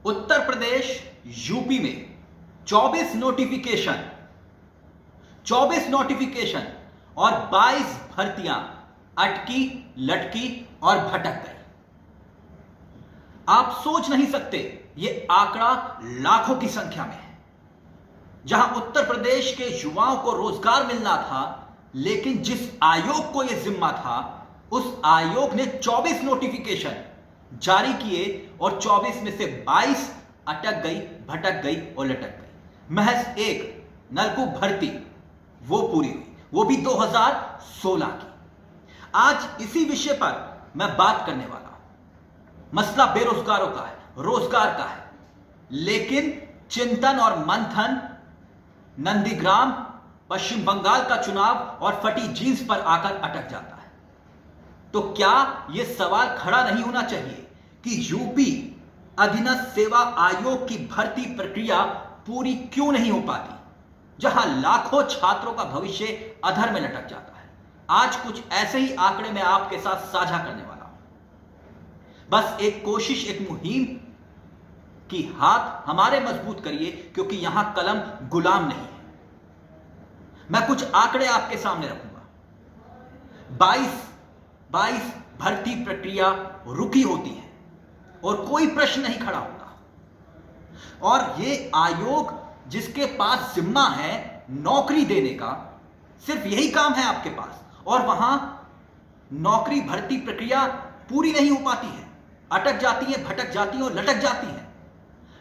Uttar Pradesh UP में 24 notification और 22 भर्तियां अटकी लटकी और भटक गई। आप सोच नहीं सकते, यह आंकड़ा लाखों की संख्या में है। जहां उत्तर प्रदेश के युवाओं को रोजगार मिलना था, लेकिन जिस आयोग को यह जिम्मा था, उस आयोग ने 24 नोटिफिकेशन जारी किए और 24 में से 22 अटक गई, भटक गई और लटक गई। महज एक नलकूप भर्ती वो पूरी हुई, वो भी 2016 की। आज इसी विषय पर मैं बात करने वाला हूं। मसला बेरोजगारों का है, रोजगार का है, लेकिन चिंतन और मंथन नंदीग्राम, पश्चिम बंगाल का चुनाव और फटी जींस पर आकर अटक जाता है। तो क्या यह सवाल खड़ा नहीं होना चाहिए कि यूपी अधीनस्थ सेवा आयोग की भर्ती प्रक्रिया पूरी क्यों नहीं हो पाती, जहां लाखों छात्रों का भविष्य अधर में लटक जाता है। आज कुछ ऐसे ही आंकड़े मैं आपके साथ साझा करने वाला हूं। बस एक कोशिश, एक मुहिम कि हाथ हमारे मजबूत करिए, क्योंकि यहां कलम गुलाम नहीं है। मैं कुछ आंकड़े आपके सामने रखूंगा। 22 भर्ती प्रक्रिया रुकी होती है और कोई प्रश्न नहीं खड़ा होता। और यह आयोग जिसके पास जिम्मा है नौकरी देने का, सिर्फ यही काम है आपके पास, और वहां नौकरी भर्ती प्रक्रिया पूरी नहीं हो पाती है, अटक जाती है, भटक जाती है और लटक जाती है।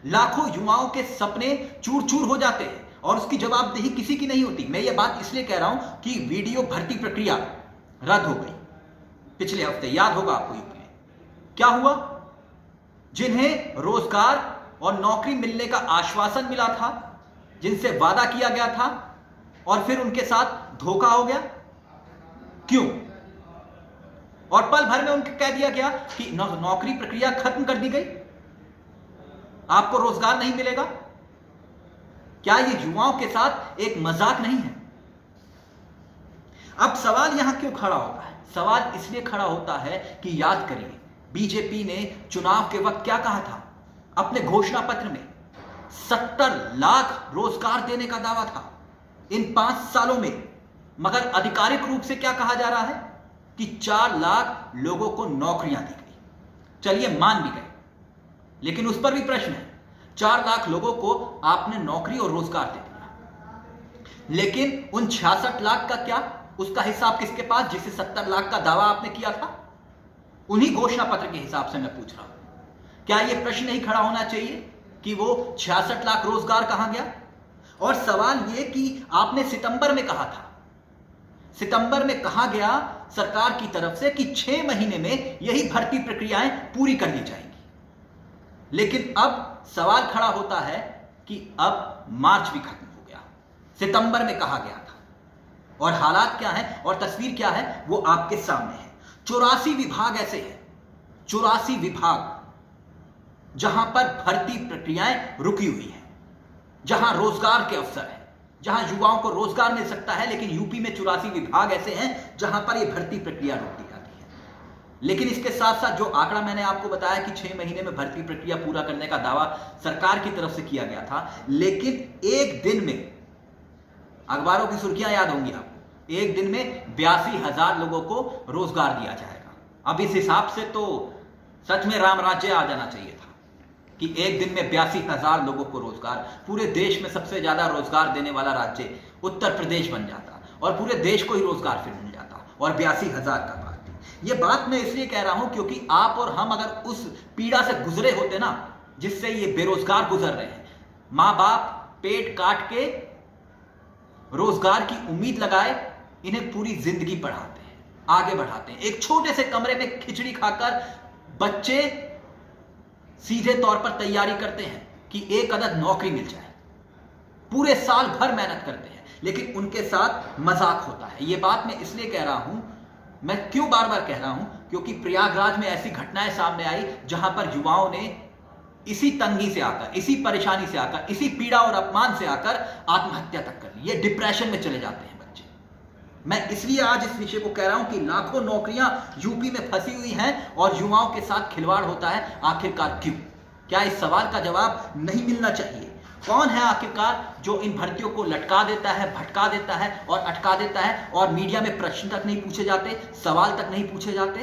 लाखों युवाओं के सपने चूर चूर हो जाते हैं और उसकी जवाबदेही किसी की नहीं होती। मैं ये बात इसलिए कह रहा हूं कि वीडियो भर्ती प्रक्रिया रद्द हो गई पिछले हफ्ते, याद होगा आपको। यूपी में क्या हुआ? जिन्हें रोजगार और नौकरी मिलने का आश्वासन मिला था, जिनसे वादा किया गया था, और फिर उनके साथ धोखा हो गया। क्यों? और पल भर में उनको कह दिया गया कि नौकरी प्रक्रिया खत्म कर दी गई, आपको रोजगार नहीं मिलेगा। क्या यह युवाओं के साथ एक मजाक नहीं है? अब सवाल यहां क्यों खड़ा होता है? सवाल इसलिए खड़ा होता है कि याद करिए, बीजेपी ने चुनाव के वक्त क्या कहा था अपने घोषणा पत्र में? 70 लाख रोजगार देने का दावा था इन 5 सालों में, मगर आधिकारिक रूप से क्या कहा जा रहा है कि 4 लाख लोगों को नौकरियां दी गई। चलिए मान भी गए, लेकिन उस पर भी प्रश्न है। 4 लाख लोगों को आपने नौकरी और रोजगार दे दिया, लेकिन उन 66 लाख का क्या? उसका हिसाब किसके पास, जिसे 70 लाख का दावा आपने किया था? उन्हीं घोषणा पत्र के हिसाब से मैं पूछ रहा हूं। क्या यह प्रश्न नहीं खड़ा होना चाहिए कि वो 66 लाख रोजगार कहां गया? और सवाल यह कि आपने सितंबर में कहा था, सितंबर में कहा गया सरकार की तरफ से कि 6 महीने में यही भर्ती प्रक्रियाएं पूरी कर ली जाएंगी। लेकिन अब सवाल खड़ा होता है कि अब मार्च भी खत्म हो गया, सितंबर में कहा गया था, और हालात क्या है और तस्वीर क्या है वो आपके सामने है। 84 विभाग ऐसे हैं, 84 विभाग जहां पर भर्ती प्रक्रियाएं रुकी हुई हैं, जहां रोजगार के अवसर हैं, जहां युवाओं को रोजगार मिल सकता है, लेकिन यूपी में 84 विभाग ऐसे हैं जहां पर यह भर्ती प्रक्रिया रोक दी जाती है। लेकिन इसके साथ साथ जो आंकड़ा मैंने आपको बताया कि 6 महीने में भर्ती प्रक्रिया पूरा करने का दावा सरकार की तरफ से किया गया था, लेकिन एक दिन में, अखबारों की सुर्खियां याद होंगी आपको, एक दिन में 82,000 लोगों को रोजगार दिया जाएगा। अब इस हिसाब से तो सच में राम राज्य आ जाना चाहिए था कि एक दिन में 82,000 लोगों को रोजगार। पूरे देश में सबसे ज्यादा रोजगार देने वाला राज्य उत्तर प्रदेश बन जाता और पूरे देश को ही रोजगार फिर मिल जाता, और 82,000 का बात थी। यह बात मैं इसलिए कह रहा हूं क्योंकि आप और हम अगर उस पीड़ा से गुजरे होते ना, जिससे ये बेरोजगार गुजर रहे हैं, मां बाप पेट काट के रोजगार की उम्मीद लगाए इन्हें पूरी जिंदगी पढ़ाते हैं, आगे बढ़ाते हैं। एक छोटे से कमरे में खिचड़ी खाकर बच्चे सीधे तौर पर तैयारी करते हैं कि एक अदद नौकरी मिल जाए। पूरे साल भर मेहनत करते हैं, लेकिन उनके साथ मजाक होता है। यह बात मैं इसलिए कह रहा हूं, मैं क्यों बार बार कह रहा हूं, क्योंकि प्रयागराज में ऐसी घटनाएं सामने आई जहां पर युवाओं ने इसी तंगी से आकर, इसी परेशानी से आकर, इसी पीड़ा और अपमान से आकर आत्महत्या तक कर ली। ये डिप्रेशन में चले जाते हैं बच्चे। मैं इसलिए आज इस विषय को कह रहा हूं कि लाखों नौकरियां यूपी में फंसी हुई हैं और युवाओं के साथ खिलवाड़ होता है। आखिरकार क्यों? क्या इस सवाल का जवाब नहीं मिलना चाहिए? कौन है आखिरकार जो इन भर्तियों को लटका देता है, भटका देता है और अटका देता है और मीडिया में प्रश्न तक नहीं पूछे जाते, सवाल तक नहीं पूछे जाते?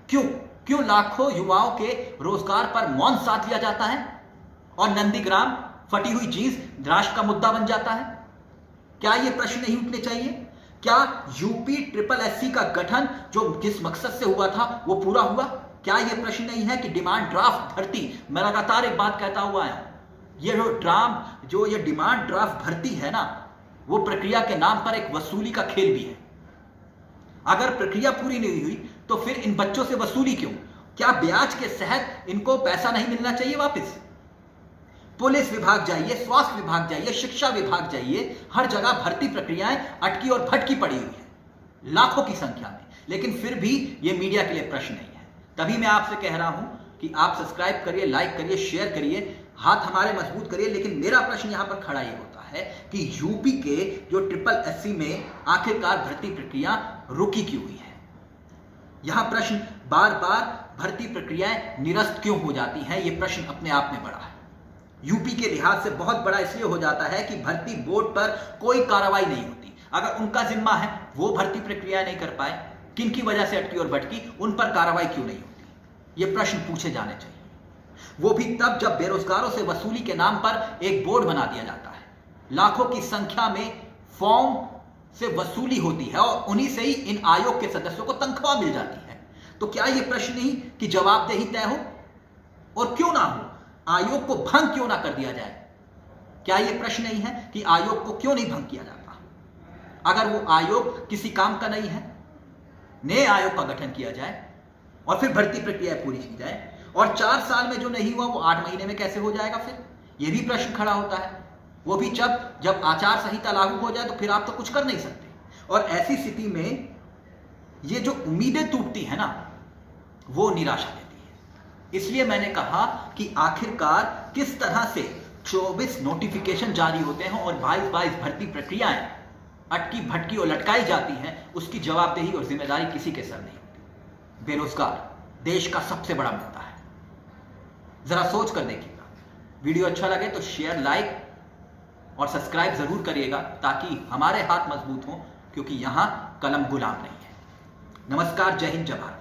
क्यों क्यों लाखों युवाओं के रोजगार पर मौन साध लिया जाता है और नंदीग्राम, फटी हुई जींस राष्ट्र का मुद्दा बन जाता है? क्या ये प्रश्न नहीं उठने चाहिए? क्या यूपी ट्रिपल एससी का गठन जो किस मकसद से हुआ था वो पूरा हुआ? क्या ये प्रश्न नहीं है कि डिमांड ड्राफ्ट भर्ती, मैं लगातार एक बात कहता हुआ आया, ये डिमांड ड्राफ्ट भर्ती है ना, वो प्रक्रिया के नाम पर एक वसूली का खेल भी है। अगर प्रक्रिया पूरी नहीं हुई तो फिर इन बच्चों से वसूली क्यों? क्या ब्याज के सहित इनको पैसा नहीं मिलना चाहिए वापस? पुलिस विभाग जाइए, स्वास्थ्य विभाग जाइए, शिक्षा विभाग जाइए, हर जगह भर्ती प्रक्रियाएं अटकी और भटकी पड़ी हुई है लाखों की संख्या में, लेकिन फिर भी ये मीडिया के लिए प्रश्न नहीं है। तभी मैं आपसे कह रहा हूं कि आप सब्सक्राइब करिए, लाइक करिए, शेयर करिए, हाथ हमारे मजबूत करिए। लेकिन मेरा प्रश्न यहां पर खड़ा ये होता है कि यूपी के जो ट्रिपल एससी में आखिरकार भर्ती प्रक्रिया रुकी क्यों हुई है? यहां प्रश्न बार बार भर्ती प्रक्रियाएं निरस्त क्यों हो जाती हैं, यह प्रश्न अपने आप में बड़ा है। यूपी के लिहाज से बहुत बड़ा इसलिए हो जाता है कि भर्ती बोर्ड पर कोई कार्रवाई नहीं होती। अगर उनका जिम्मा है, वो भर्ती प्रक्रिया नहीं कर पाए, किन की वजह से अटकी और भटकी, उन पर कार्रवाई क्यों नहीं होती? ये प्रश्न पूछे जाने चाहिए। वो भी तब जब बेरोजगारों से वसूली के नाम पर एक बोर्ड बना दिया जाता है, लाखों की संख्या में फॉर्म से वसूली होती है और उन्हीं से ही इन आयोग के सदस्यों को तनख्वाह मिल जाती है। तो क्या यह प्रश्न नहीं कि जवाबदेही तय हो? और क्यों ना हो, आयोग को भंग क्यों ना कर दिया जाए? क्या यह प्रश्न नहीं है कि आयोग को क्यों नहीं भंग किया जाता? अगर वो आयोग किसी काम का नहीं है, नए आयोग का गठन किया जाए और फिर भर्ती प्रक्रिया पूरी की जाए, और 4 साल में जो नहीं हुआ वो 8 महीने में कैसे हो जाएगा? फिर यह भी प्रश्न खड़ा होता है। वो भी जब आचार संहिता लागू हो जाए तो फिर आप तो कुछ कर नहीं सकते। और ऐसी स्थिति में ये जो उम्मीदें टूटती है ना, वो निराशा देती है। इसलिए मैंने कहा कि आखिरकार किस तरह से 24 नोटिफिकेशन जारी होते हैं और 22 भर्ती प्रक्रियाएं अटकी भटकी और लटकाई जाती हैं, उसकी जवाबदेही और जिम्मेदारी किसी के सर नहीं होती। बेरोजगार देश का सबसे बड़ा मुद्दा है। जरा सोच कर देखिएगा। वीडियो अच्छा लगे तो शेयर, लाइक और सब्सक्राइब जरूर करिएगा ताकि हमारे हाथ मजबूत हों, क्योंकि यहां कलम गुलाम नहीं है। नमस्कार, जय हिंद, जय भारत।